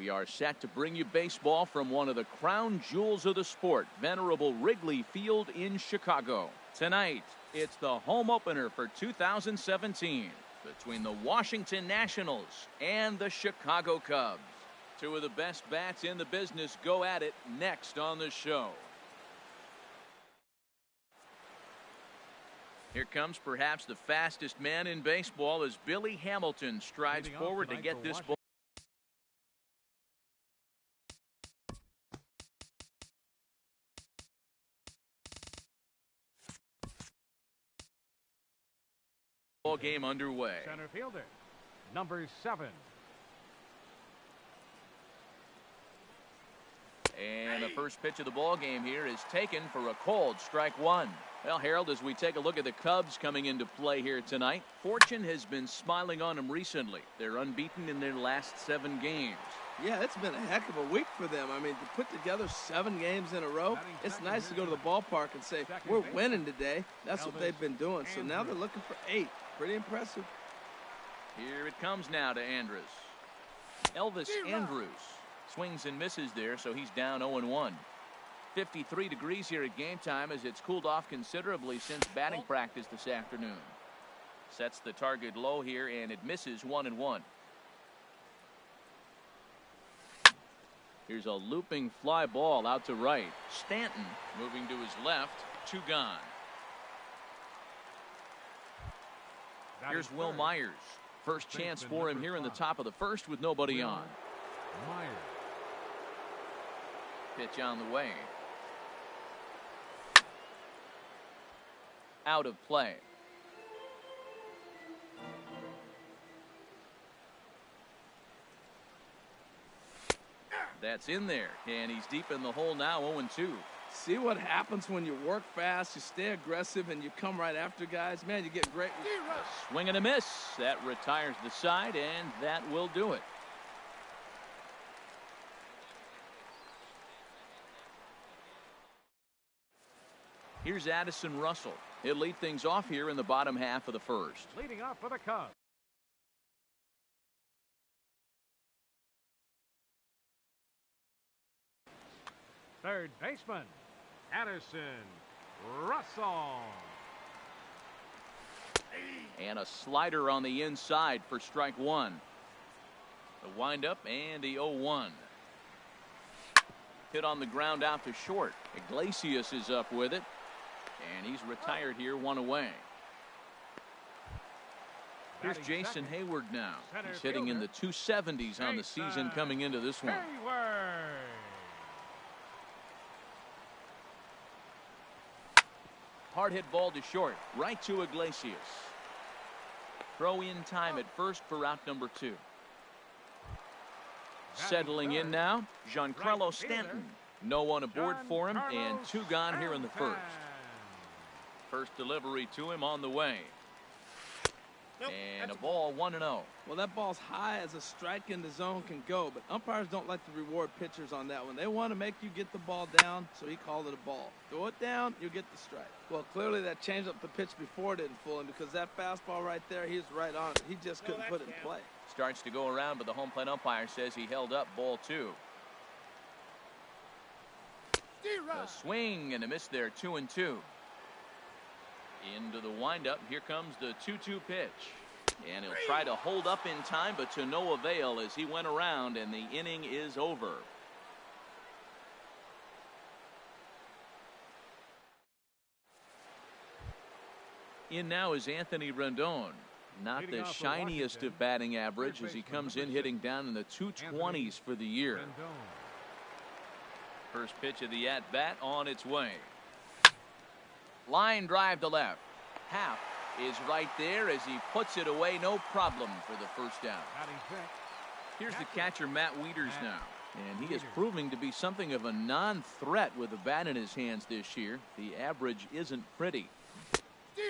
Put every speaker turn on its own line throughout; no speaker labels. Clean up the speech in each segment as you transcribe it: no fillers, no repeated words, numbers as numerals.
We are set to bring you baseball from one of the crown jewels of the sport, venerable Wrigley Field in Chicago. Tonight, it's the home opener for 2017 between the Washington Nationals and the Chicago Cubs. Two of the best bats in the business go at it next on the show. Here comes perhaps the fastest man in baseball as Billy Hamilton strides forward to get this ball game underway.
Center fielder, number 7.
And the first pitch of the ball game here is taken for a cold strike one. Well, Harold, as we take a look at the Cubs coming into play here tonight, fortune has been smiling on them recently. They're unbeaten in their last 7 games.
Yeah, it's been a heck of a week for them. I mean, to put together 7 games in a row, it's nice to go to the ballpark and say, we're winning today. That's what they've been doing. So now they're looking for 8. Pretty impressive.
Here it comes now to Andrus. Elvis Andrus swings and misses there, so he's down 0-1. 53 degrees here at game time as it's cooled off considerably since batting practice this afternoon. Sets the target low here, and it misses 1-1. Here's a looping fly ball out to right. Stanton moving to his left. 2 gone. Here's Will Myers. First chance for him here in the top of the first with nobody on. Pitch on the way. Out of play. That's in there, and he's deep in the hole now, 0-2.
See what happens when you work fast, you stay aggressive, and you come right after guys? Man, you get great.
A swing and a miss. That retires the side, and that will do it. Here's Addison Russell. He'll lead things off here in the bottom half of the first.
Leading off for the Cubs. Third baseman, Addison Russell.
And a slider on the inside for strike one. The windup and the 0-1. Hit on the ground out to short. Iglesias is up with it. And he's retired here, 1 away. Here's Jason Hayward now. He's hitting in the 270s on the season coming into this one. Hard hit ball to short. Right to Iglesias. Throw in time at first for out number 2. Settling in now, Giancarlo Stanton. No one aboard for him, and 2 gone here in the first. First delivery to him on the way. And a ball 1-0.
Well, that ball's high as a strike in the zone can go, but umpires don't like to reward pitchers on that one. They want to make you get the ball down, so he called it a ball. Throw it down, you get the strike. Well, clearly that changed up the pitch before didn't fool him because that fastball right there, he was right on it. He just couldn't put it in play.
Starts to go around, but the home plate umpire says he held up ball 2. A swing and a miss there, 2-2. Into the windup. Here comes the 2-2 pitch. And he'll try to hold up in time, but to no avail as he went around, and the inning is over. In now is Anthony Rendon. Not the shiniest of batting average as he comes in hitting down in the 220s for the year. First pitch of the at-bat on its way. Line drive to left. Half is right there as he puts it away, no problem for the first out. Here's the catcher, Matt Wieters, now. And he is proving to be something of a non-threat with the bat in his hands this year. The average isn't pretty.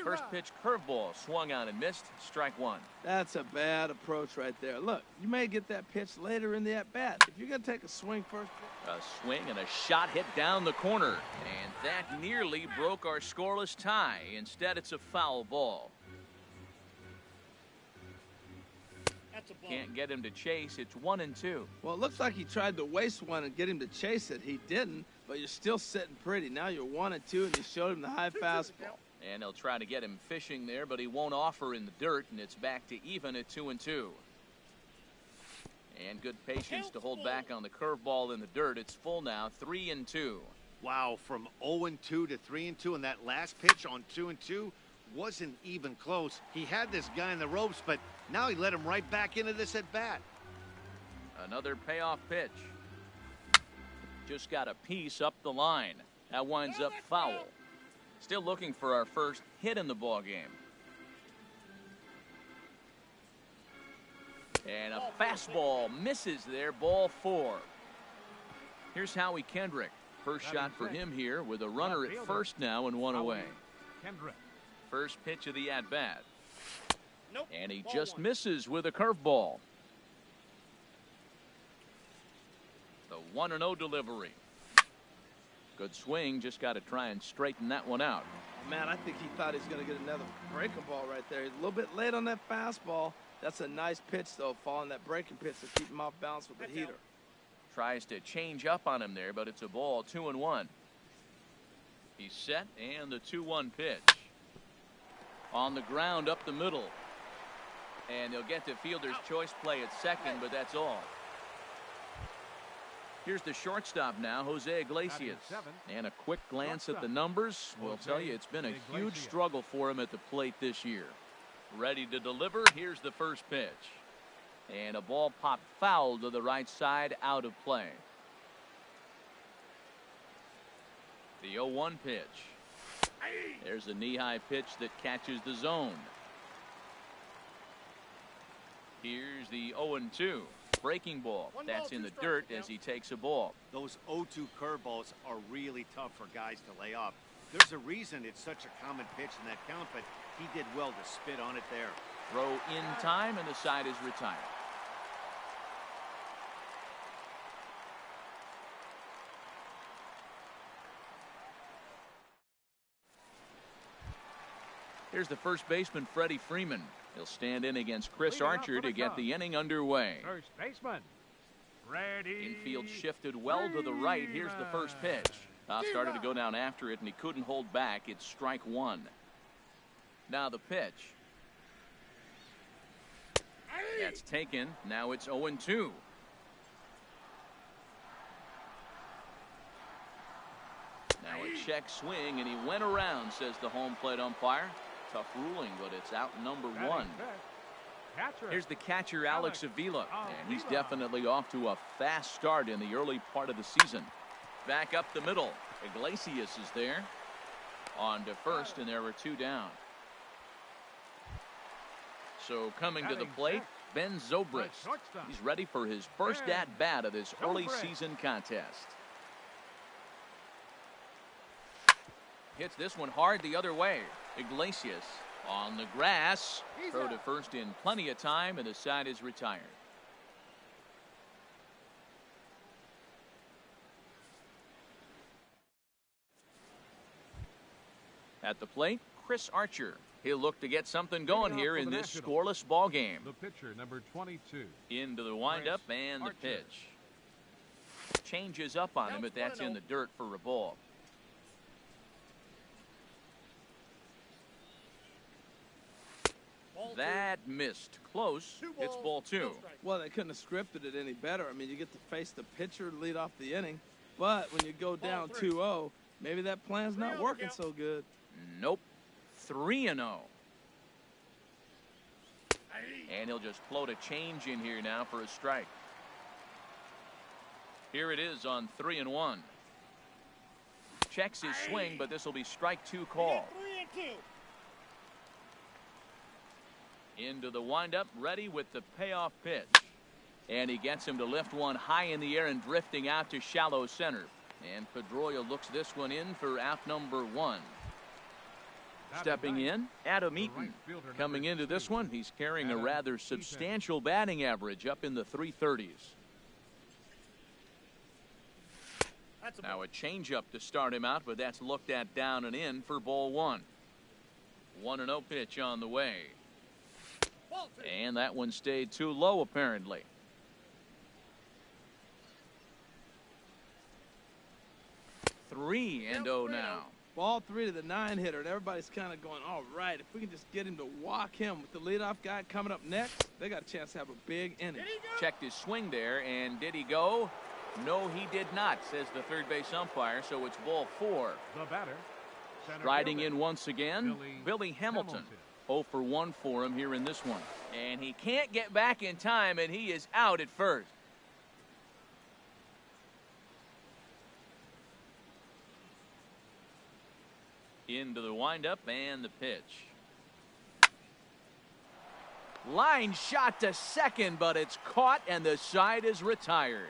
First pitch curveball swung on and missed. Strike 1.
That's a bad approach right there. Look, you may get that pitch later in the at-bat. If you're going to take a swing first.
A swing and a shot hit down the corner. And that nearly broke our scoreless tie. Instead, it's a foul ball. Can't get him to chase. It's 1-2.
Well, it looks like he tried to waste one and get him to chase it. He didn't, but you're still sitting pretty. Now you're 1-2, and you showed him the high fastball.
And they'll try to get him fishing there, but he won't offer in the dirt, and it's back to even at 2-2. And good patience to hold back on the curveball in the dirt. It's full now, 3-2.
Wow, from 0-2 to 3-2, and that last pitch on 2-2 wasn't even close. He had this guy in the ropes, but now he let him right back into this at bat.
Another payoff pitch. Just got a piece up the line. That winds up foul. Still looking for our first hit in the ball game. And a fastball misses there, ball 4. Here's Howie Kendrick. First shot for him here with a runner at first now and one away. First pitch of the at-bat. And he just misses with a curveball. The 1-0 delivery. Good swing, just got to try and straighten that one out.
Man, I think he thought he was going to get another breaking ball right there. He's a little bit late on that fastball. That's a nice pitch, though, following that breaking pitch to keep him off balance with the heater.
Tries to change up on him there, but it's a ball, 2-1. He's set, and the 2-1 pitch. On the ground up the middle. And they'll get to fielder's choice play at second, but that's all. Here's the shortstop now, Jose Iglesias. And a quick glance at the numbers will tell you it's been a huge struggle for him at the plate this year. Ready to deliver. Here's the first pitch. And a ball popped foul to the right side, out of play. The 0-1 pitch. There's a knee-high pitch that catches the zone. Here's the 0-2. Breaking ball. That's in the dirt as he takes a ball.
Those 0-2 curveballs are really tough for guys to lay off. There's a reason it's such a common pitch in that count, but he did well to spit on it there.
Throw in time, and the side is retired. Here's the first baseman, Freddie Freeman. He'll stand in against Chris Archer to get the inning underway.
First baseman, Freddie.
Infield shifted well to the right. Here's the first pitch. Started to go down after it, and he couldn't hold back. It's strike 1. Now the pitch. That's taken. Now it's 0-2. Now a check swing, and he went around, says the home plate umpire. Tough ruling, but it's out number 1. Here's the catcher, Alex Avila, and he's definitely off to a fast start in the early part of the season. Back up the middle. Iglesias is there. On to first, and there were 2 down. So coming to the plate, Ben Zobrist. He's ready for his first at-bat of this early season contest. Hits this one hard the other way. Iglesias on the grass. Throw to first in plenty of time, and the side is retired. At the plate, Chris Archer. He'll look to get something going here in this scoreless ball game.
The pitcher, number 22.
Into the windup and the pitch. Changes up on him, but that's in the dirt for a ball. That missed. Close. It's ball 2.
Well, they couldn't have scripted it any better. I mean, you get to face the pitcher, lead off the inning. But when you go down 2-0, maybe that plan's not working so good.
Nope. 3-0. And he'll just float a change in here now for a strike. Here it is on 3-1. Checks his swing, but this will be strike 2 call. Into the windup, ready with the payoff pitch. And he gets him to lift one high in the air and drifting out to shallow center. And Pedroia looks this one in for out number 1. Stepping in, Adam Eaton. Coming into this one, he's carrying a rather substantial batting average up in the 330s. Now a changeup to start him out, but that's looked at down and in for ball 1. 1-0 pitch on the way. And that one stayed too low, apparently. Three and 0 now.
Ball 3 to the 9-hitter, and everybody's kind of going, all right, if we can just get him to walk him with the leadoff guy coming up next, they got a chance to have a big inning.
Checked his swing there, and did he go? No, he did not, says the third base umpire, so it's ball 4.
The batter.
Riding in once again, Billy Hamilton. 0 for 1 for him here in this one. And he can't get back in time, and he is out at first. Into the windup and the pitch. Line shot to second, but it's caught and the side is retired.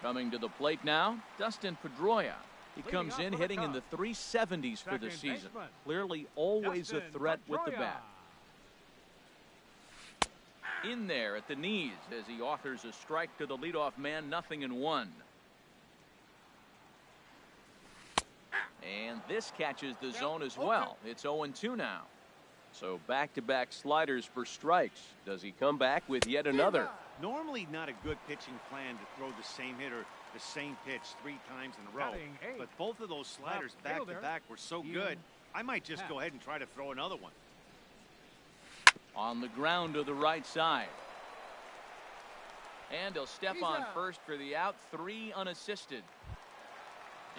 Coming to the plate now, Dustin Pedroia. He comes in hitting in the 370s for the season. Clearly always a threat with the bat. In there at the knees as he offers a strike to the leadoff man, 0-1. And this catches the zone as well. It's 0-2 now. So back-to-back sliders for strikes. Does he come back with yet another?
Normally not a good pitching plan to throw the same hitter the same pitch 3 times in a row. But both of those sliders back-to-back were so good, I might just go ahead and try to throw another one.
On the ground to the right side. And he'll step on first for the out, 3 unassisted.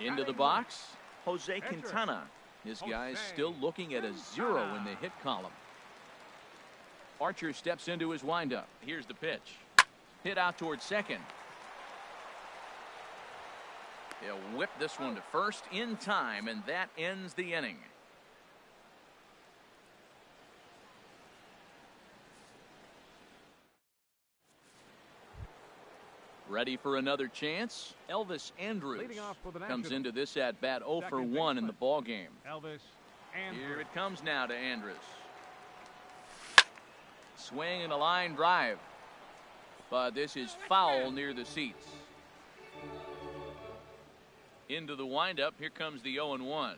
Into the box, Jose Quintana. His guy's still looking at a 0 in the hit column. Archer steps into his windup. Here's the pitch. Hit out towards second. He'll whip this one to first in time, and that ends the inning. Ready for another chance? Elvis Andrus comes into this at bat 0 for 1 in the ball game. Here it comes now to Andrus. Swing and a line drive, but this is foul near the seats. Into the windup. Here comes the 0-1.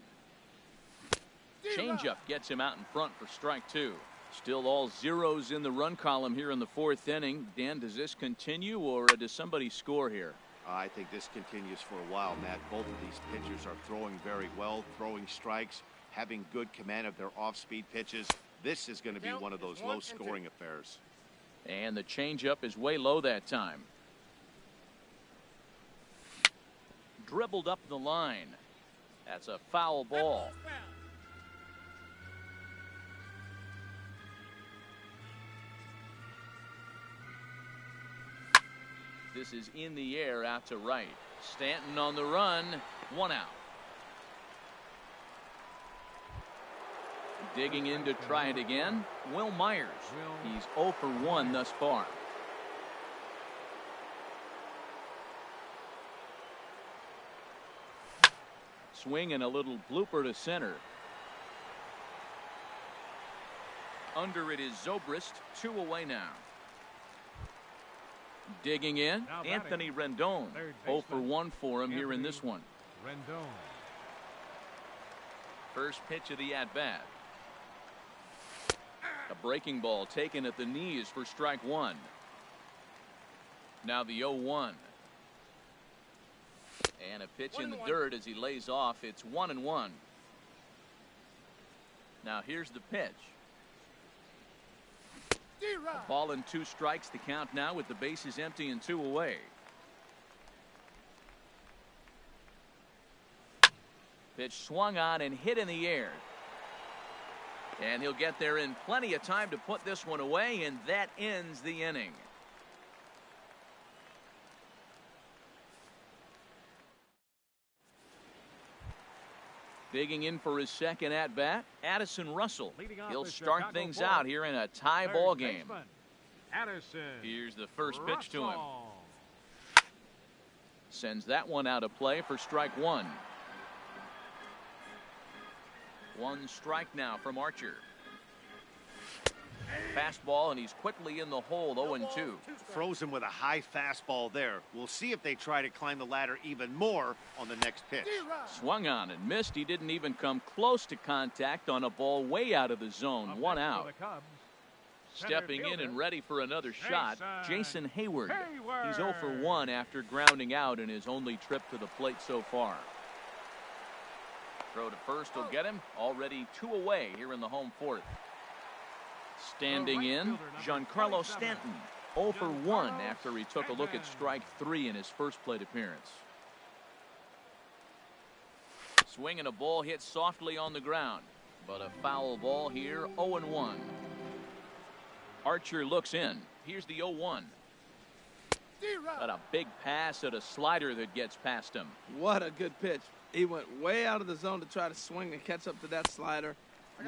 Changeup gets him out in front for strike 2. Still all zeros in the run column here in the 4th inning. Dan, does this continue, or does somebody score here?
I think this continues for a while, Matt. Both of these pitchers are throwing very well, throwing strikes, having good command of their off-speed pitches. This is going to be one of those low-scoring affairs.
And the changeup is way low that time. Dribbled up the line. That's a foul ball. This is in the air out to right. Stanton on the run. 1 out. Digging in to try it again, Will Myers. He's 0 for 1 thus far. Swing and a little blooper to center. Under it is Zobrist. 2 away now. Digging in, Anthony Rendon. 0 for 1 for him here in this one. First pitch of the at-bat. A breaking ball taken at the knees for strike 1. Now the 0-1. And a pitch in the dirt as he lays off. It's 1-1. Now here's the pitch. A ball and 2 strikes to count now with the bases empty and 2 away. Pitch swung on and hit in the air. And he'll get there in plenty of time to put this one away, and that ends the inning. Digging in for his second at-bat, Addison Russell. He'll start things out here in a tie ball game. Here's the first pitch to him. Sends that one out of play for strike 1. 1 strike now from Archer. Fastball, and he's quickly in the hole, 0-2.
Frozen with a high fastball there. We'll see if they try to climb the ladder even more on the next pitch.
Swung on and missed. He didn't even come close to contact on a ball way out of the zone. 1 out. Stepping in and ready for another shot, Jason Hayward. He's 0 for 1 after grounding out in his only trip to the plate so far. Throw to first will get him. Already 2 away here in the home fourth. Standing in, Giancarlo Stanton, 0 for 1 after he took a look at strike 3 in his first plate appearance. Swinging a ball hit softly on the ground, but a foul ball here, 0-1. Archer looks in. Here's the 0-1. Got a big pass at a slider that gets past him.
What a good pitch. He went way out of the zone to try to swing and catch up to that slider.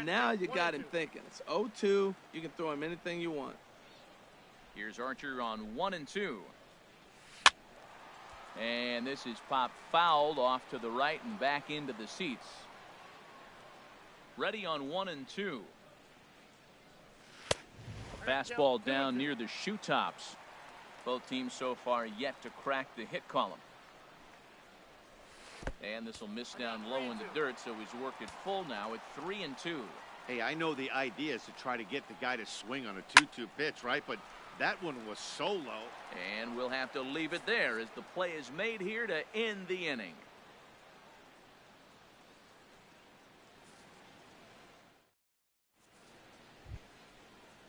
Now you got him thinking. It's 0-2. You can throw him anything you want.
Here's Archer on 1-2. And this is popped fouled off to the right and back into the seats. Ready on 1-2. Fastball down near the shoe tops. Both teams so far yet to crack the hit column. And this will miss down low in the dirt, so he's worked it full now at 3-2.
Hey, I know the idea is to try to get the guy to swing on a 2-2 pitch, right? But that one was so low.
And we'll have to leave it there as the play is made here to end the inning.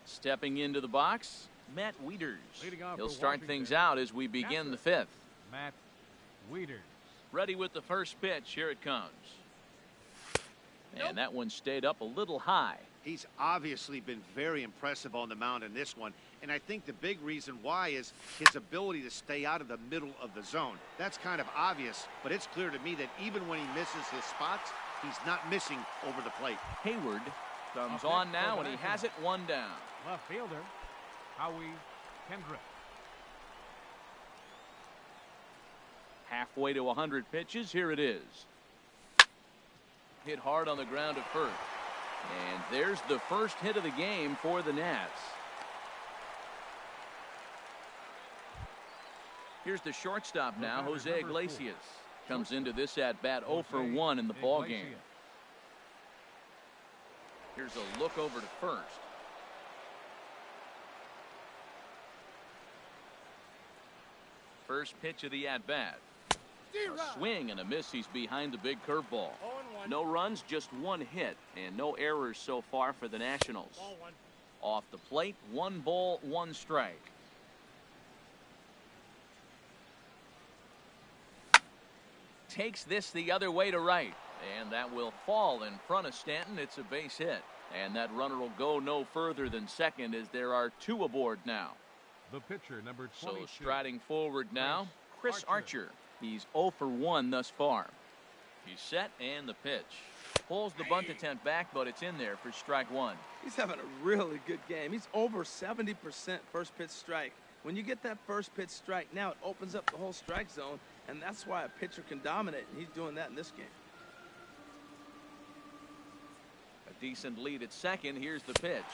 Stepping into the box, Matt Wieters. He'll start things out as we begin the fifth.
Matt Wieters.
Ready with the first pitch. Here it comes. And that one stayed up a little high.
He's obviously been very impressive on the mound in this one. And I think the big reason why is his ability to stay out of the middle of the zone. That's kind of obvious, but it's clear to me that even when he misses his spots, he's not missing over the plate.
Hayward comes on now, and he has it 1 down.
Left fielder, Howie Kendrick.
Halfway to 100 pitches. Here it is. Hit hard on the ground at first. And there's the first hit of the game for the Nats. Here's the shortstop now, Jose Iglesias. Comes into this at-bat 0 for 1 in the ballgame. Here's a look over to first. First pitch of the at-bat. A swing and a miss. He's behind the big curveball. No runs, just 1 hit, and no errors so far for the Nationals. Off the plate, 1 ball, 1 strike. Takes this the other way to right, and that will fall in front of Stanton. It's a base hit, and that runner will go no further than second as there are 2 aboard now.
The pitcher, number 22.
So striding forward now, Chris Archer. He's 0 for 1 thus far. He's set, and the pitch. Pulls the bunt attempt back, but it's in there for strike 1.
He's having a really good game. He's over 70% first pitch strike. When you get that first pitch strike, now it opens up the whole strike zone, and that's why a pitcher can dominate, and he's doing that in this game.
A decent lead at second. Here's the pitch.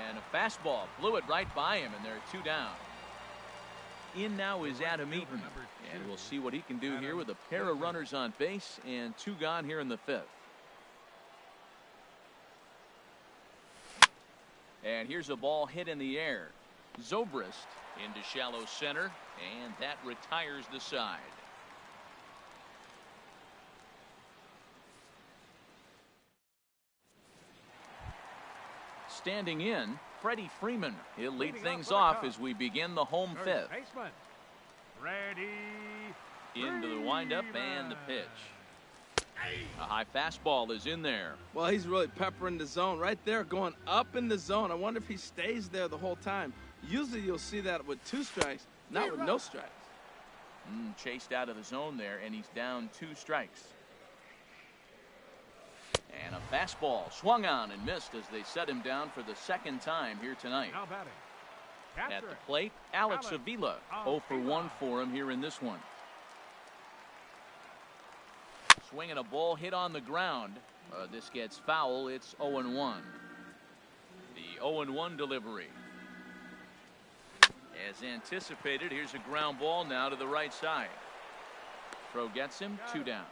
And a fastball. Blew it right by him, and there are 2 down. In now is Adam Eaton, and we'll see what he can do here with a pair of runners on base and 2 gone here in the 5th. And here's a ball hit in the air. Zobrist into shallow center, and that retires the side. Standing in, Freddie Freeman. He'll lead things off as we begin the home 5th. Into the windup and the pitch. A high fastball is in there.
Well, he's really peppering the zone right there, going up in the zone. I wonder if he stays there the whole time. Usually you'll see that with 2 strikes, not with no strikes.
Chased out of the zone there, and he's down 2 strikes. And a fastball swung on and missed as they set him down for the 2nd time here tonight.
Now batting.
At the plate, Alex Avila. 0 for 1 for him here in this one. Swinging a ball hit on the ground. This gets foul. It's 0-1. The 0-1 delivery. As anticipated, here's a ground ball now to the right side. Throw gets him, 2 down.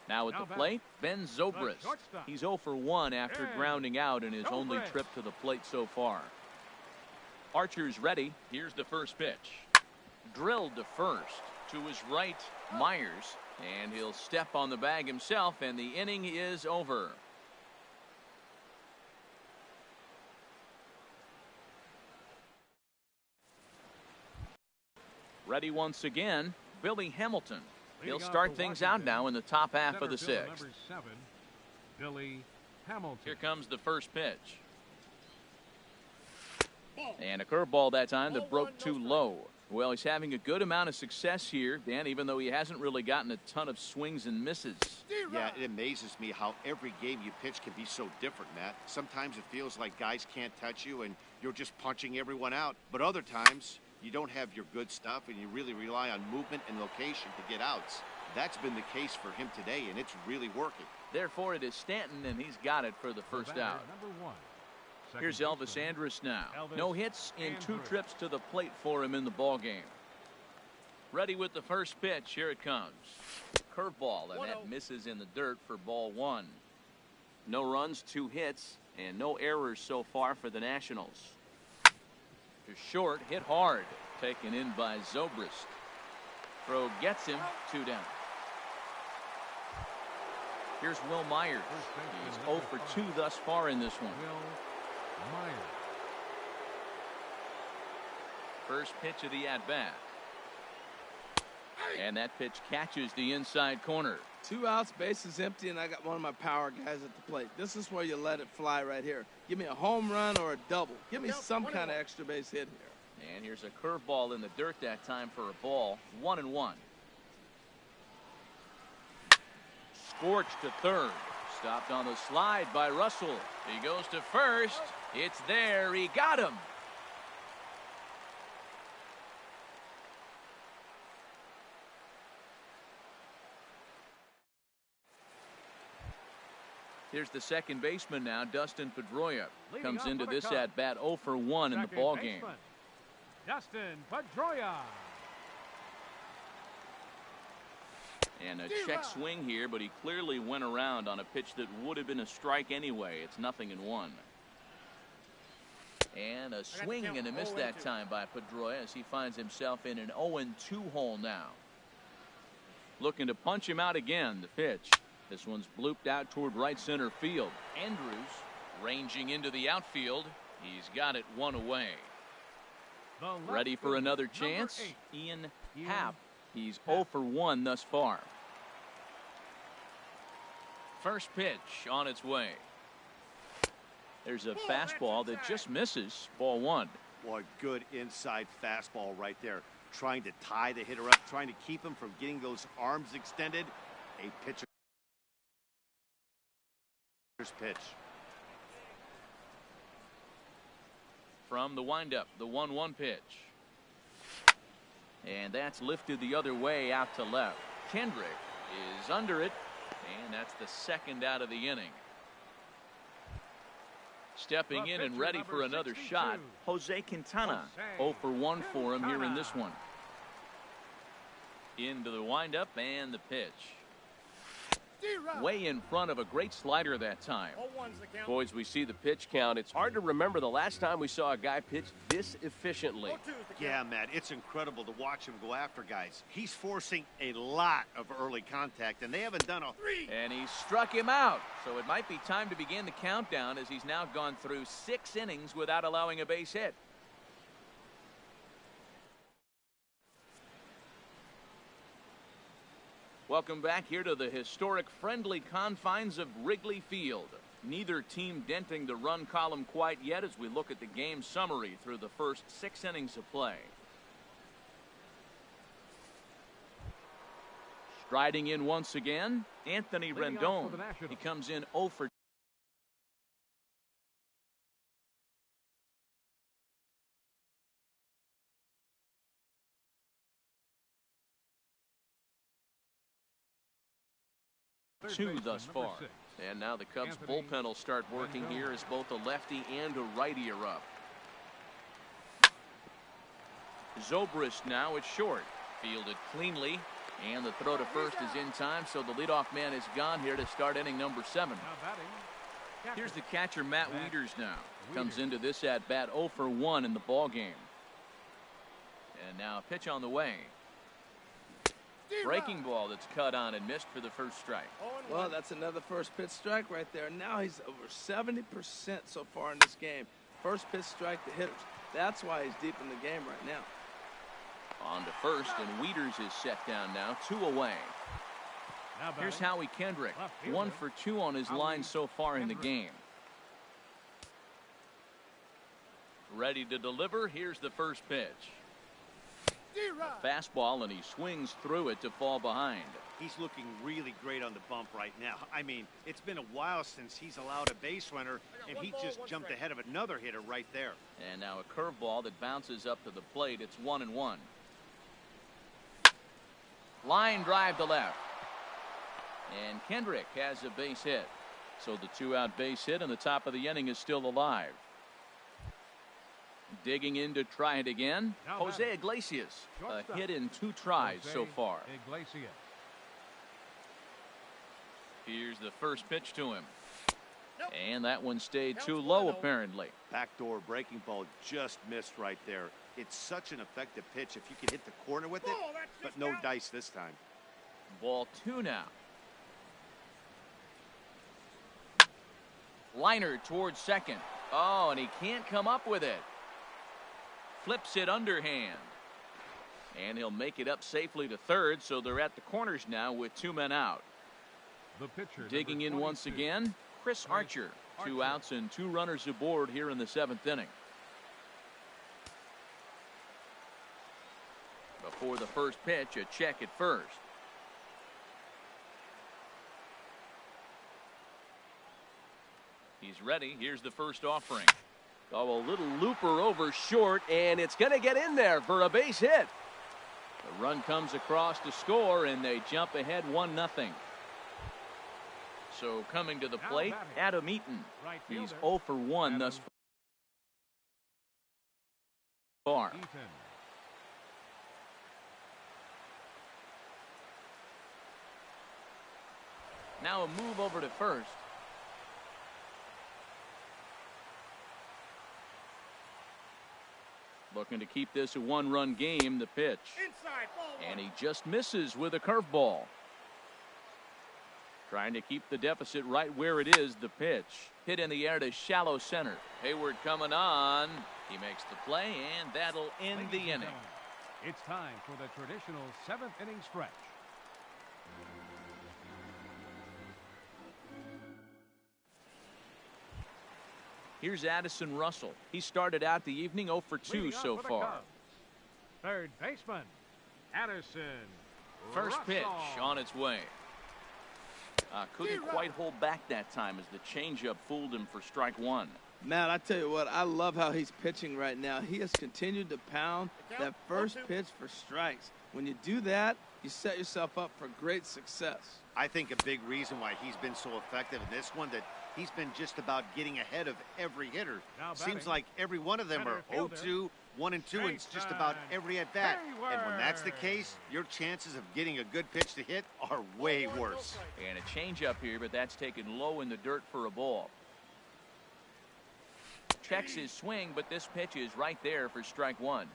Now at the plate, Ben Zobrist. He's 0 for 1 after grounding out in his only trip to the plate so far. Archer's ready. Here's the first pitch. Drilled to first. To his right, Myers. And he'll step on the bag himself, and the inning is over. Ready once again, Billy Hamilton. He'll start things out now in the top half of the 6th.
Number 7, Billy Hamilton.
Here comes the first pitch. And a curveball that time that broke too low. Well, he's having a good amount of success here, Dan, even though he hasn't really gotten a ton of swings and misses.
Yeah, it amazes me how every game you pitch can be so different, Matt. Sometimes it feels like guys can't touch you and you're just punching everyone out. But other times, you don't have your good stuff and you really rely on movement and location to get outs. That's been the case for him today, and it's really working.
Therefore, it is Stanton, and he's got it for the first out.
Number 1.
Here's Elvis Andrus now. No hits in 2 trips to the plate for him in the ballgame. Ready with the first pitch. Here it comes. Curveball, and that misses in the dirt for ball 1. No runs, 2 hits, and no errors so far for the Nationals. To short, hit hard. Taken in by Zobrist. Throw gets him, 2 down. Here's Will Myers. He's 0 for 2 thus far in this one.
Myers.
First pitch of the at-bat. And that pitch catches the inside corner.
2 outs, bases empty, and I got one of my power guys at the plate. This is where you let it fly right here. Give me a home run or a double. Give me some kind of extra base hit here.
And here's a curveball in the dirt that time for a ball. 1-1. Scorched to third. Stopped on the slide by Russell. He goes to first. It's there. He got him. Here's the second baseman now, Dustin Pedroia. Comes into this at-bat 0 for 1 in the ballgame.
Dustin Pedroia.
And a check swing here, but he clearly went around on a pitch that would have been a strike anyway. It's 0-1. And a swing and a miss that time by Pedroia as he finds himself in an 0-2 hole now. Looking to punch him out again. The pitch. This one's blooped out toward right center field. Andrews ranging into the outfield. He's got it 1 away. Ready for another chance? Ian Happ. He's 0 for 1 thus far. First pitch on its way. There's a fastball that just misses. Ball 1.
Boy, good inside fastball right there. Trying to tie the hitter up, trying to keep him from getting those arms extended. A pitcher's pitch.
From the windup, the 1-1 pitch. And that's lifted the other way out to left. Kendrick is under it, and that's the second out of the inning. Stepping in and ready for another shot, Jose Quintana. 0 for 1 for him here in this one. Into the windup and the pitch. Way in front of a great slider that time. Boys, we see the pitch count. It's hard to remember the last time we saw a guy pitch this efficiently.
Yeah, Matt, it's incredible to watch him go after guys. He's forcing a lot of early contact, and they haven't done a...
And he struck him out. So it might be time to begin the countdown as he's now gone through 6 innings without allowing a base hit. Welcome back here to the historic friendly confines of Wrigley Field. Neither team denting the run column quite yet as we look at the game summary through the first 6 innings of play. Striding in once again, Anthony Rendon. He comes in 0 for 2 thus far. And now the Cubs
Anthony
bullpen will start working
Rendon.
here as both a lefty and a righty are up. Zobrist now at short. Fielded cleanly. And the throw to first is in time, so the leadoff man is gone here to start inning number 7.
Now batting. Catcher.
Here's the catcher, Matt Wieters now. Comes into this at bat 0 for 1 in the ball game. And now a pitch on the way. Breaking ball that's cut on and missed for the first strike.
Well, that's another first pitch strike right there. Now he's over 70% so far in this game. First pitch strike to hitters. That's why he's deep in the game right now.
On to first, and Wieters is set down now, 2 away.
Now
Here's
batting.
Howie Kendrick,
Left fielder.
1 for 2 on his line so far in the game. Ready to deliver. Here's the first pitch. A fastball, and he swings through it to fall behind.
He's looking really great on the bump right now. I mean, it's been a while since he's allowed a base runner, and he just jumped ahead of another hitter right there.
And now a curveball that bounces up to the plate. It's 1-1. Line drive to left. And Kendrick has a base hit. So the 2-out base hit, and the top of the inning is still alive. Digging in to try it again.
Now
Jose
batting.
Iglesias. A
Shortstop.
hit in 2 tries
Jose
so far.
Iglesias.
Here's the first pitch to him. And that one stayed too low, apparently.
Backdoor breaking ball just missed right there. It's such an effective pitch if you can hit the corner with it, but no dice this time.
Ball 2 now. Liner towards second. Oh, and he can't come up with it. Flips it underhand. And he'll make it up safely to third, so they're at the corners now with 2 men out.
The pitcher.
Digging
number
in once
22.
again, Chris Archer. 2 outs and 2 runners aboard here in the 7th inning. Before the first pitch, a check at first. He's ready. Here's the first offering. Oh, a little looper over short, and it's going to get in there for a base hit. The run comes across to score, and they jump ahead 1-0. So coming to the
Now
plate,
batting.
Adam Eaton.
Right
He's
fielder.
0 for 1 thus
Adam
far.
Eaton.
Now a move over to first. Looking to keep this a 1-run game, the pitch.
Inside ball
And he just misses with a curveball. Trying to keep the deficit right where it is, the pitch. Hit in the air to shallow center. Hayward coming on. He makes the play, and that'll end the inning.
It's time for the traditional 7th inning stretch.
Here's Addison Russell. He started out the evening 0 for 2
Leading off
so
for the
far.
Cubs, third baseman, Addison
First pitch
Russell.
on its way. Couldn't quite hold back that time as the changeup fooled him for strike 1.
Matt, I tell you what, I love how he's pitching right now. He has continued to pound that first pitch for strikes. When you do that, you set yourself up for great success.
I think a big reason why he's been so effective in this one that he's been just about getting ahead of every hitter.
Now
Seems
batting.
like every one of them are
Center fielder.
0-2, 1-2, and it's just about every at bat. And when that's the case, your chances of getting a good pitch to hit are way worse.
And a changeup here, but that's taken low in the dirt for a ball. Checks his swing, but this pitch is right there for strike 1.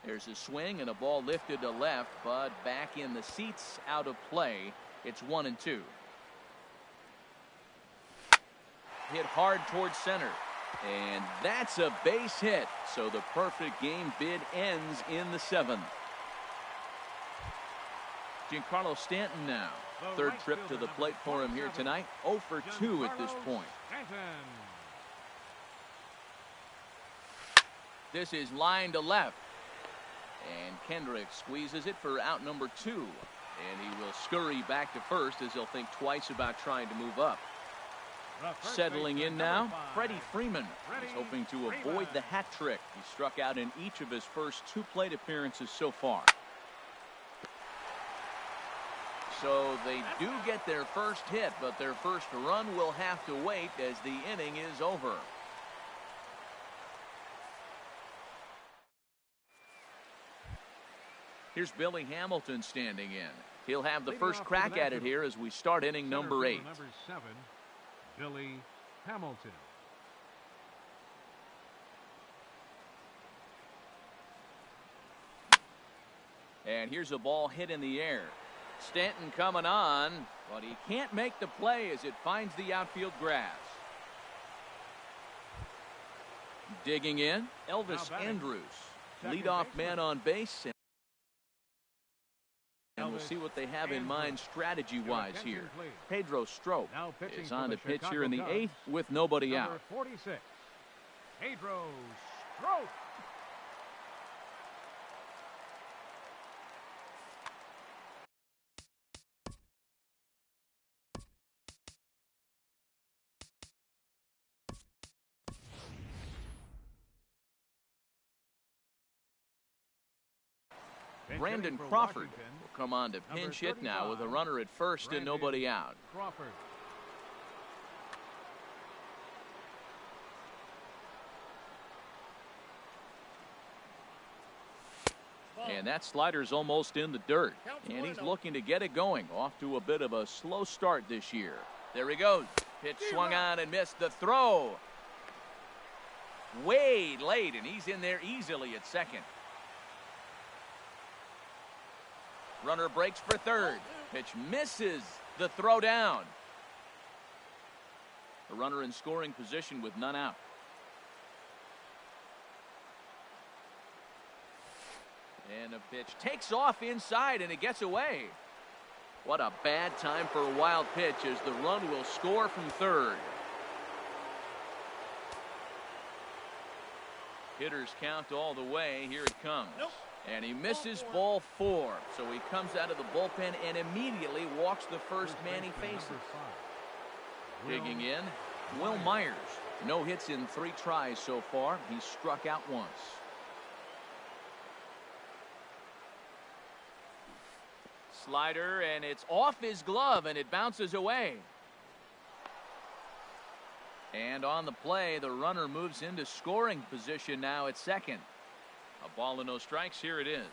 There's a swing and a ball lifted to left, but back in the seats, out of play. It's 1-2. Hit hard towards center. And that's a base hit. So the perfect game bid ends in the 7th. Giancarlo Stanton now.
The
Third
right
trip to
fielder,
the plate for him here
27,
tonight. 0 for 2 at this
Giancarlo
point.
Stanton.
This is line to left. And Kendrick squeezes it for out number 2. And he will scurry back to first as he'll think twice about trying to move up.
The first
Settling
baseman,
in now,
number 5.
Freddie Freeman. He's
Freddie
hoping to avoid
Freeman.
the hat trick. He struck out in each of his first 2 plate appearances so far. So they do get their first hit, but their first run will have to wait as the inning is over. Here's Billy Hamilton standing in. He'll have the first crack at it here as we start inning number 8.
Number 7, Billy Hamilton.
And here's a ball hit in the air. Stanton coming on, but he can't make the play as it finds the outfield grass. Digging in, Elvis Andrus, leadoff man on base. And we'll see what they have in mind strategy-wise here. Pedro Strop is on to pitch here in the 8th with nobody out.
46, Pedro Strop.
Brandon Crawford will come on to pinch hit now with a runner at first and nobody out.
Crawford.
And that slider's almost in the dirt. And he's looking to get it going. Off to a bit of a slow start this year. There he goes. Pitch swung on and missed. The throw. Way late, and he's in there easily at second. Runner breaks for third. Pitch misses. The throw down. A runner in scoring position with none out. And a pitch takes off inside, and it gets away. What a bad time for a wild pitch as the run will score from third. Hitters count all the way. Here it comes.
Nope.
And he misses ball 4. So he comes out of the bullpen and immediately walks the first man he faces. Digging in, Will Myers. No hits in 3 tries so far. He's struck out once. Slider, and it's off his glove, and it bounces away. And on the play, the runner moves into scoring position now at second. A ball and no strikes. Here it is.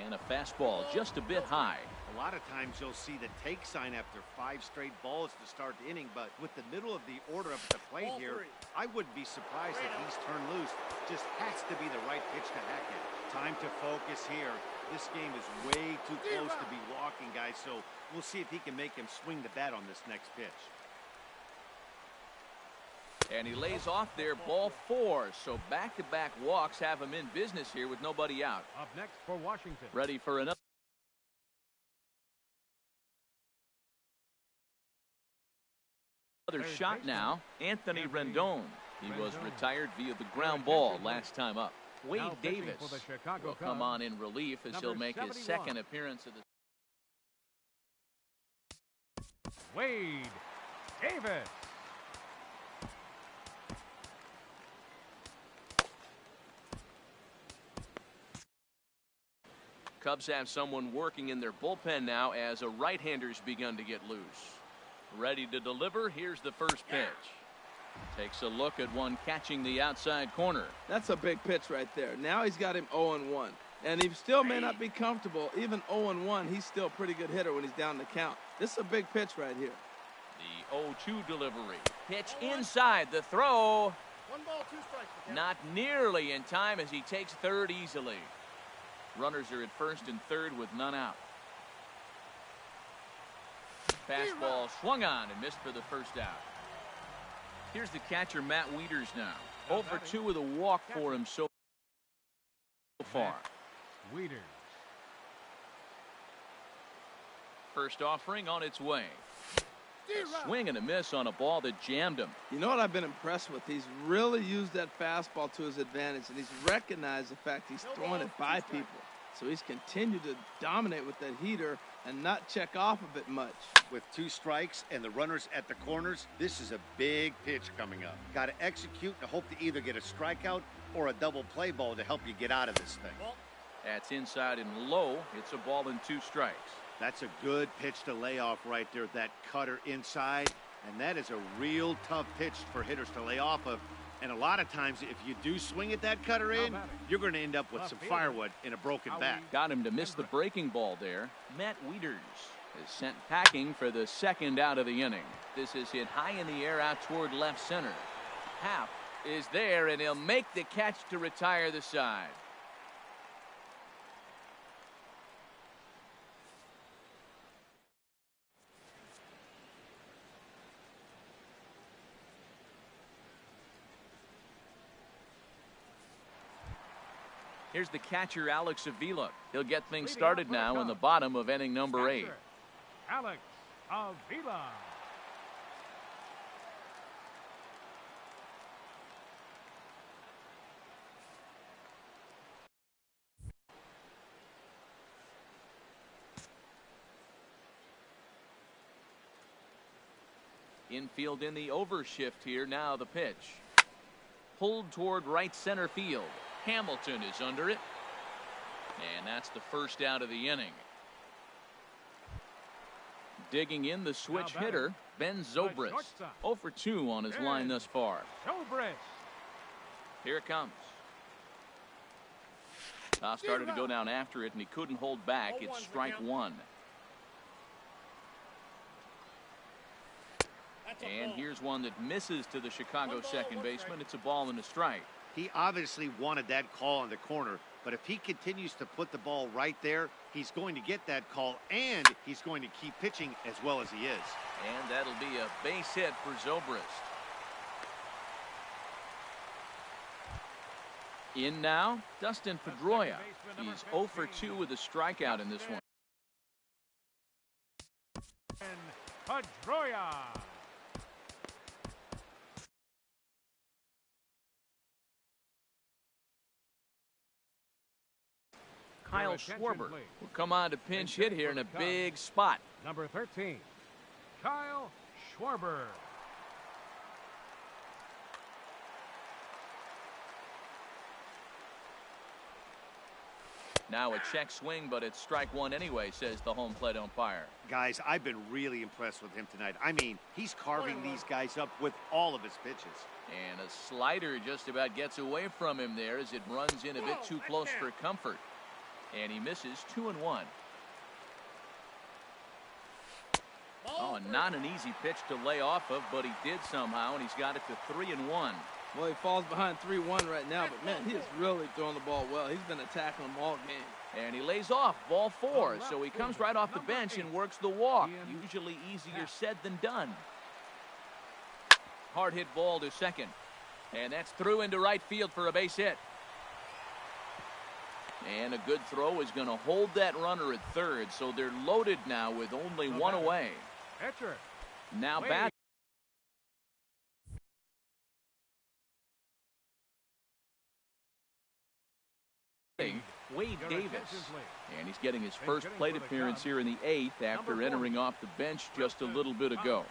And a fastball just a bit high.
A lot of times you'll see the take sign after 5 straight balls to start the inning, but with the middle of the order up at the plate here, I wouldn't be surprised if he's turned loose. Just has to be the right pitch to hack it. Time to focus here. This game is way too close to be walking, guys, so we'll see if he can make him swing the bat on this next pitch.
And he lays off there, ball 4. So back-to-back walks have him in business here with nobody out.
Up next for Washington.
Ready for another shot now. Anthony Rendon. He was retired via the ground ball last time up. Wade Davis will come on in relief as he'll make his second appearance of the
Wade Davis.
Cubs have someone working in their bullpen now as a right-hander's begun to get loose. Ready to deliver. Here's the first pitch. Takes a look at one catching the outside corner.
That's a big pitch right there. Now he's got him 0-1. And he still may not be comfortable. Even 0-1, he's still a pretty good hitter when he's down the count. This is a big pitch right here.
The 0-2 delivery. Pitch inside. The throw.
1 ball, 2 strikes.
Not nearly in time as he takes third easily. Runners are at first and third with none out. Fastball swung on and missed for the first out. Here's the catcher, Matt Wieters now. 0 for 2 with a walk for him so far.
Wieters.
First offering on its way. A swing and a miss on a ball that jammed him.
You know what I've been impressed with? He's really used that fastball to his advantage, and he's recognized the fact he's throwing it by people. So he's continued to dominate with that heater and not check off of it much.
With 2 strikes and the runners at the corners, this is a big pitch coming up. Got to execute and hope to either get a strikeout or a double play ball to help you get out of this thing.
That's inside and low. It's a ball and 2 strikes.
That's a good pitch to lay off right there, that cutter inside. And that is a real tough pitch for hitters to lay off of. And a lot of times, if you do swing at that cutter in, you're going to end up with some firewood in a broken bat.
Got him to miss the breaking ball there. Matt Wieters is sent packing for the 2nd out of the inning. This is hit high in the air out toward left center. Happ is there, and he'll make the catch to retire the side. Here's the catcher, Alex Avila. He'll get things started now in the bottom of inning number 8.
Alex Avila.
Infield in the overshift here. Now the pitch. Pulled toward right center field. Hamilton is under it. And that's the 1st out of the inning. Digging in the switch hitter, Ben Zobrist. 0 for 2 on his line thus far. Here it comes. Started to go down after it, and he couldn't hold back. It's strike 1. And here's one that misses to the Chicago second baseman. It's a ball and a strike.
He obviously wanted that call in the corner, but if he continues to put the ball right there, he's going to get that call, and he's going to keep pitching as well as he is.
And that'll be a base hit for Zobrist. In now, Dustin Pedroia. He's 0 for 2 with a strikeout in this one.
Pedroia.
Kyle Schwarber will come on to pinch hit here in a big spot.
Number 13, Kyle Schwarber.
Now a check swing, but it's strike 1 anyway, says the home plate umpire.
Guys, I've been really impressed with him tonight. I mean, he's carving these guys up with all of his pitches.
And a slider just about gets away from him there as it runs in a bit too close for comfort. And he misses 2-1. Oh, not an easy pitch to lay off of, but he did somehow, and he's got it to 3-1.
Well, he falls behind 3-1 right now, but man, he is really throwing the ball well. He's been attacking them all game.
And he lays off ball 4, so he comes right off the bench and works the walk. Usually easier said than done. Hard hit ball to second. And that's through into right field for a base hit. And a good throw is going to hold that runner at third, so they're loaded now with only 1 away. Now back. Wade Davis. And he's getting his first plate appearance here in the 8th after entering off the bench just a little bit ago.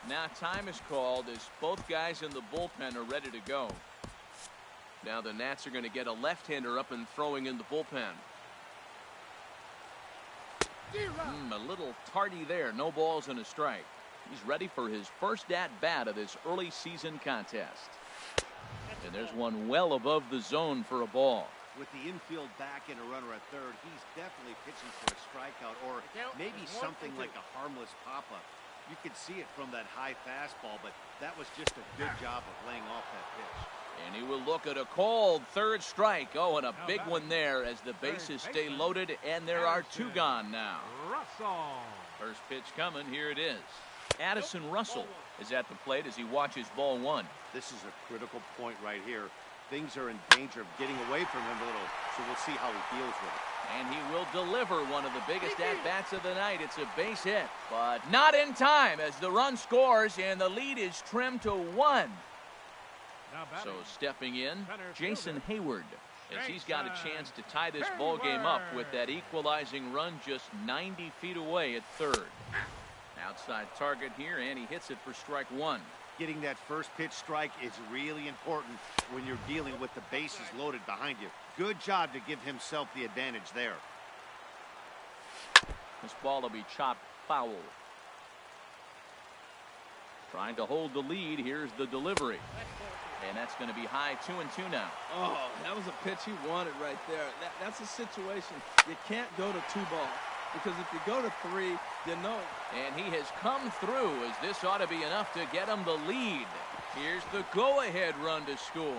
Now time is called as both guys in the bullpen are ready to go. Now the Nats are going to get a left-hander up and throwing in the bullpen. A little tardy there. No balls and a strike. He's ready for his first at-bat of this early season contest. And there's one well above the zone for a ball.
With the infield back and a runner at third, he's definitely pitching for a strikeout or maybe something like a harmless pop-up. You could see it from that high fastball, but that was just a good job of laying off that pitch.
And he will look at a called third strike. Oh, and a big one there as the bases stay loaded, and there are 2 gone now. First pitch coming. Here it is. Addison Russell is at the plate as he watches ball 1.
This is a critical point right here. Things are in danger of getting away from him a little, so we'll see how he deals with it.
And he will deliver one of the biggest at-bats of the night. It's a base hit, but not in time as the run scores, and the lead is trimmed to 1. So stepping in, Jason Hayward, as he's got a chance to tie this ball game up with that equalizing run just 90 feet away at third. Outside target here, and he hits it for strike 1.
Getting that first pitch strike is really important when you're dealing with the bases loaded behind you. Good job to give himself the advantage there.
This ball will be chopped foul. Trying to hold the lead. Here's the delivery. And that's going to be high 2-2 now.
Oh, that was a pitch he wanted right there. That's a situation. You can't go to 2 balls. Because if you go to 3, you know.
And he has come through, as this ought to be enough to get him the lead. Here's the go-ahead run to score.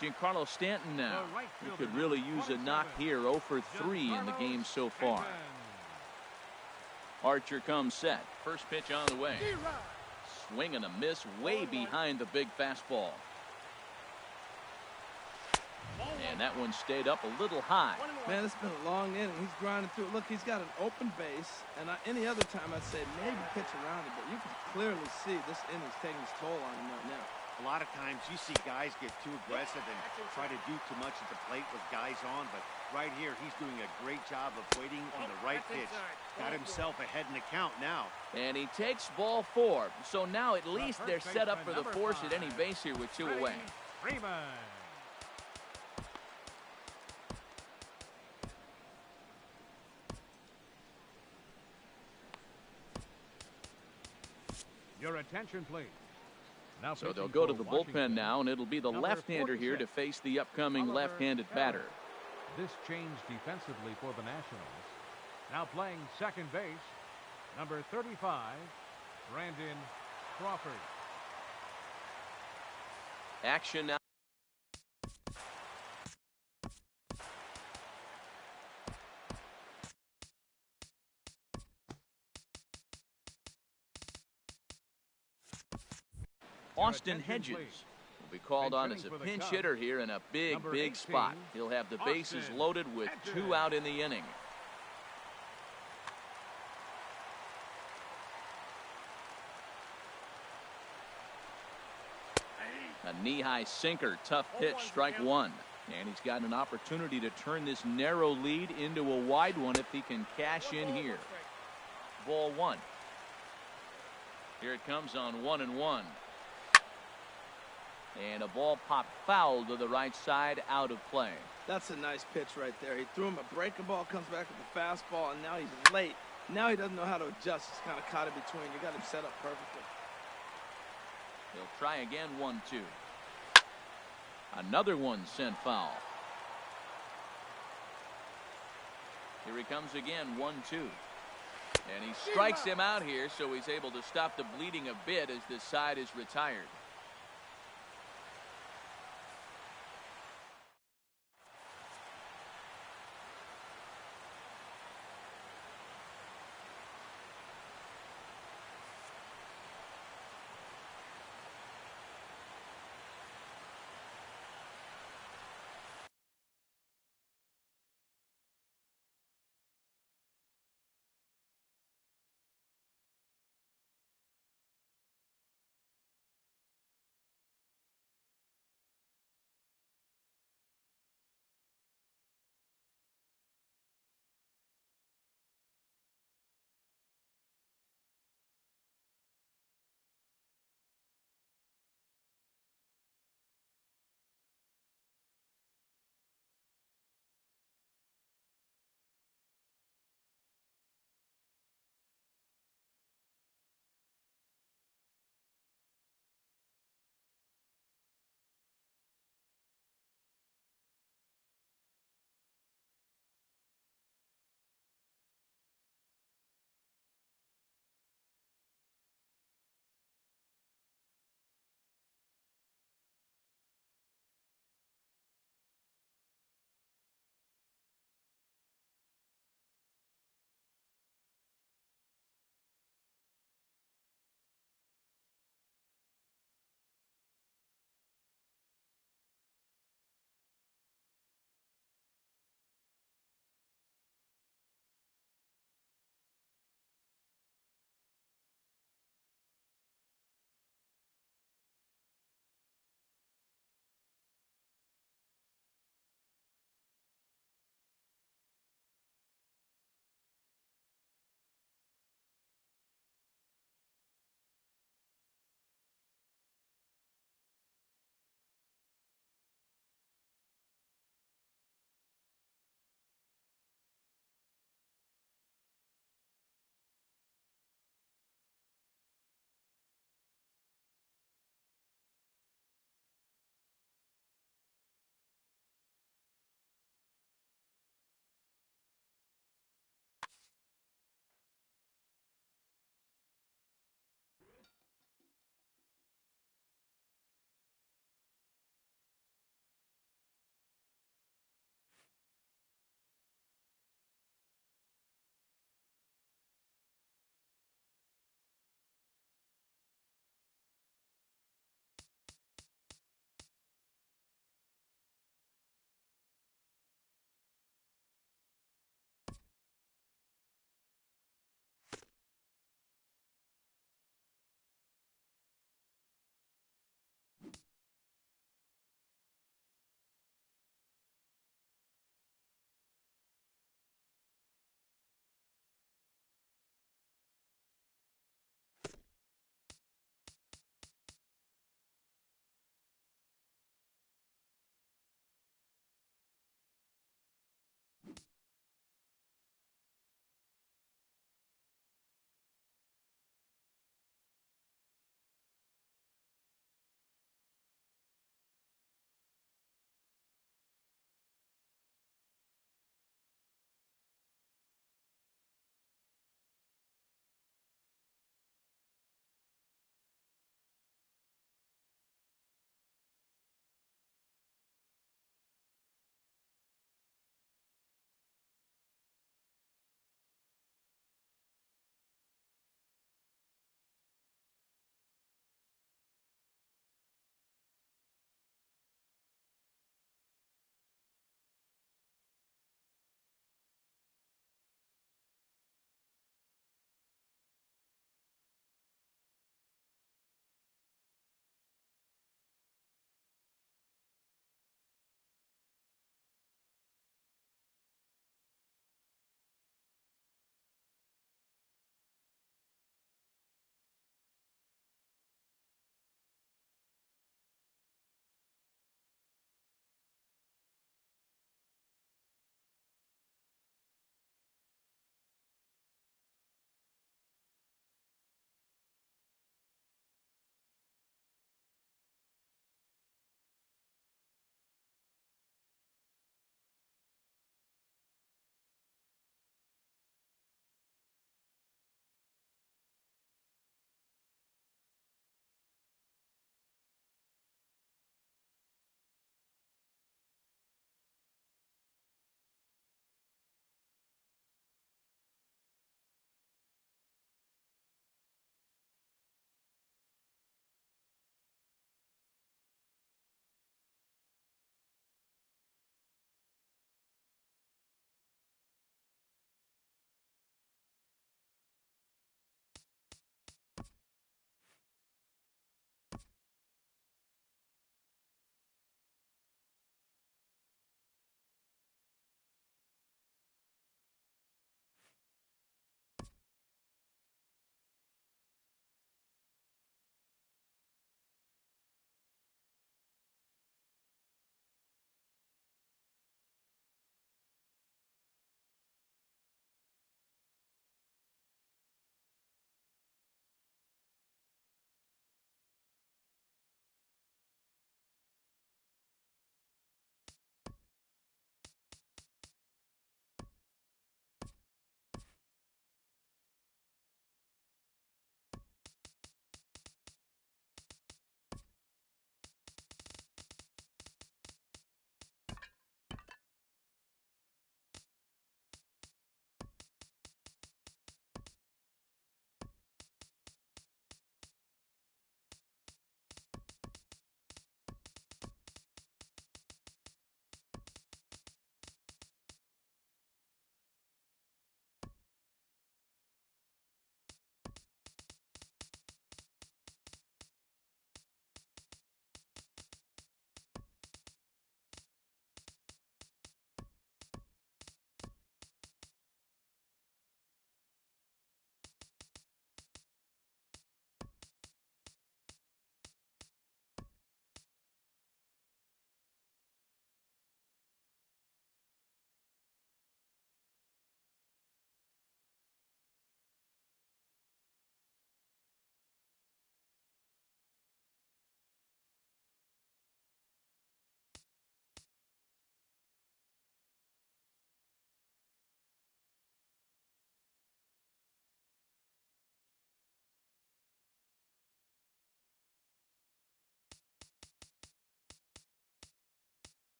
Giancarlo Stanton now. He could really use a knock here. 0 for 3 in the game so far. Archer comes set. First pitch on the way. Swing and a miss way behind the big fastball. And that one stayed up a little high.
Man, it's been a long inning. He's grinding through it. Look, he's got an open base. And any other time I'd say maybe pitch around it. But you can clearly see this inning's taking its toll on him right now.
A lot of times you see guys get too aggressive and try to do too much at the plate with guys on, but right here he's doing a great job of waiting on the right pitch. Got himself ahead in the count now.
And he takes ball 4. So now at least they're set up for the force at any base here with 2 away.
Your attention, please. Now
so they'll go to the bullpen now, and it'll be the left-hander here to face the upcoming left-handed batter.
This changed defensively for the Nationals. Now playing second base, number 35, Brandon Crawford.
Action now. Austin Hedges will be called on as a pinch hitter here in a big spot. He'll have the bases loaded with 2 out in the inning. A knee-high sinker, tough pitch, strike 1. And he's got an opportunity to turn this narrow lead into a wide one if he can cash in here. Ball 1. Here it comes on 1-1. And a ball popped foul to the right side, out of play.
That's a nice pitch right there. He threw him a breaking ball, comes back with the fastball, and now he's late. Now he doesn't know how to adjust. He's kind of caught in between. You got him set up perfectly.
He'll try again, 1-2. Another one sent foul. Here he comes again, 1-2. And he strikes him out here, so he's able to stop the bleeding a bit as this side is retired.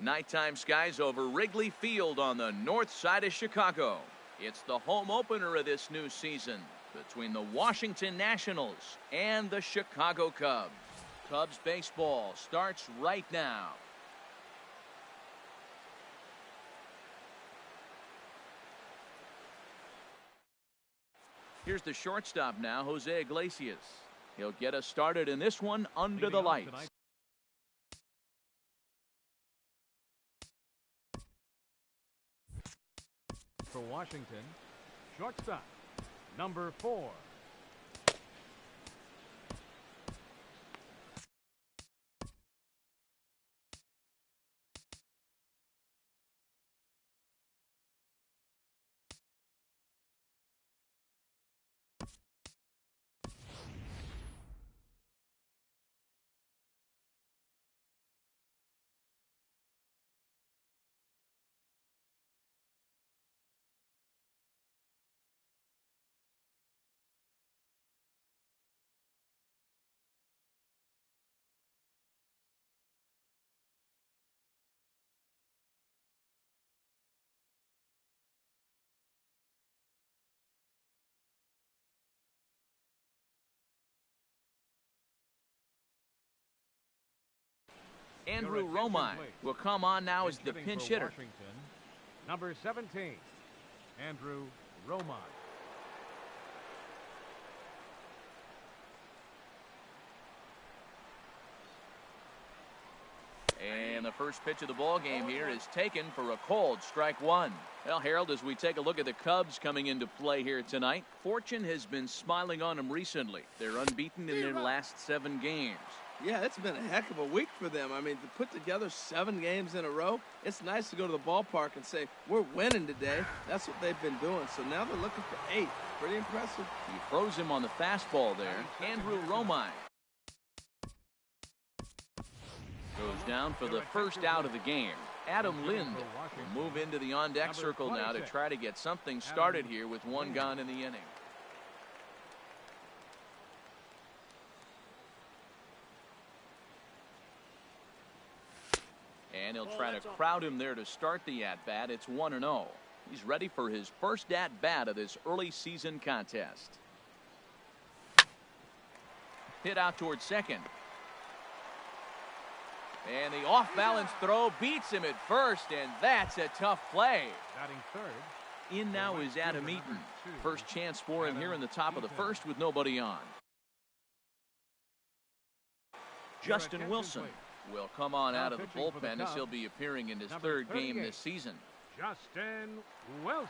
Nighttime skies over Wrigley Field on the north side of Chicago. It's the home opener of this new season between the Washington Nationals and the Chicago Cubs. Cubs baseball starts right now. Here's the shortstop now, Jose Iglesias. He'll get us started in this one under the lights.
For Washington, shortstop, number 4.
Andrew Romine will come on now as the pinch hitter.
Washington, number 17, Andrew Romine.
And the first pitch of the ball game here is taken for a called strike one. Well, Harold, as we take a look at the Cubs coming into play here tonight, fortune has been smiling on them recently. They're unbeaten in their last 7 games.
Yeah, it's been a heck of a week for them. I mean, to put together 7 games in a row, it's nice to go to the ballpark and say, we're winning today. That's what they've been doing. So now they're looking for 8. Pretty impressive.
He froze him on the fastball there. Andrew Romine goes down for the first out of the game. Adam Lind will move into the on-deck circle now to try to get something started here with 1 gone in the inning. And he'll try to crowd him there to start the at-bat. It's 1-0. He's ready for his first at-bat of this early season contest. Hit out towards second. And the off-balance throw beats him at first, and that's a tough play.
Batting third.
In now is Adam Eaton. First chance for him here in the top of the first with nobody on. Justin Wilson will come on out of the bullpen as he'll be appearing in his 3rd game this season.
Justin Wilson.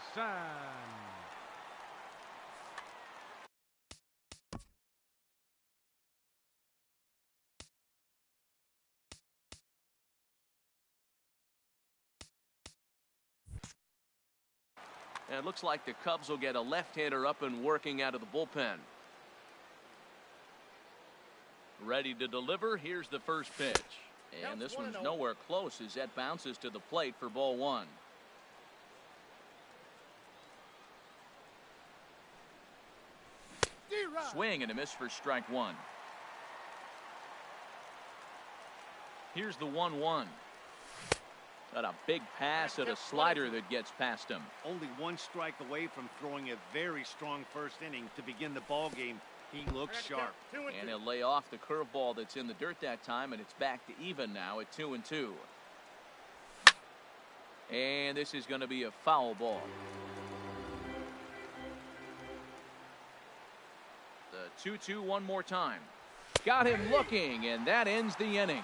And it looks like the Cubs will get a left-hander up and working out of the bullpen. Ready to deliver. Here's the first pitch. And this one's nowhere close as that bounces to the plate for ball 1. Swing and a miss for strike 1. Here's the 1-1. Got a big pass at a slider that gets past him.
Only 1 strike away from throwing a very strong first inning to begin the ball game. He looks sharp.
And he'll lay off the curveball that's in the dirt that time, and it's back to even now at 2-2. And this is going to be a foul ball. The 2-2 one more time. Got him looking, and that ends the inning.